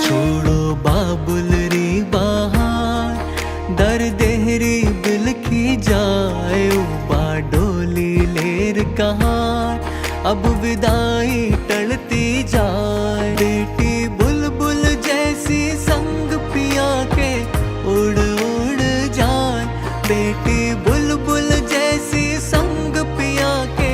छोड़ो बाबुल री बहार, दर देहरी बिल की जाए बाडोली लेर कहार, अब विदाई टलती जाए। बेटी बुलबुल जैसी संग पिया के उड़ उड़ जाए, बेटी बुलबुल जैसी संग पिया के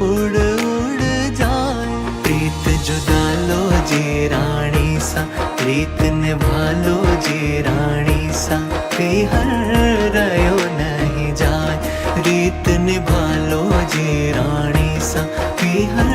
उड़ उड़ जाए। प्रीत जुदा लो जी रानी सा, प्रीत निभालो जी रानी सा, हर रयो नहीं जाए। रीत निभालो जी रानी सा, हर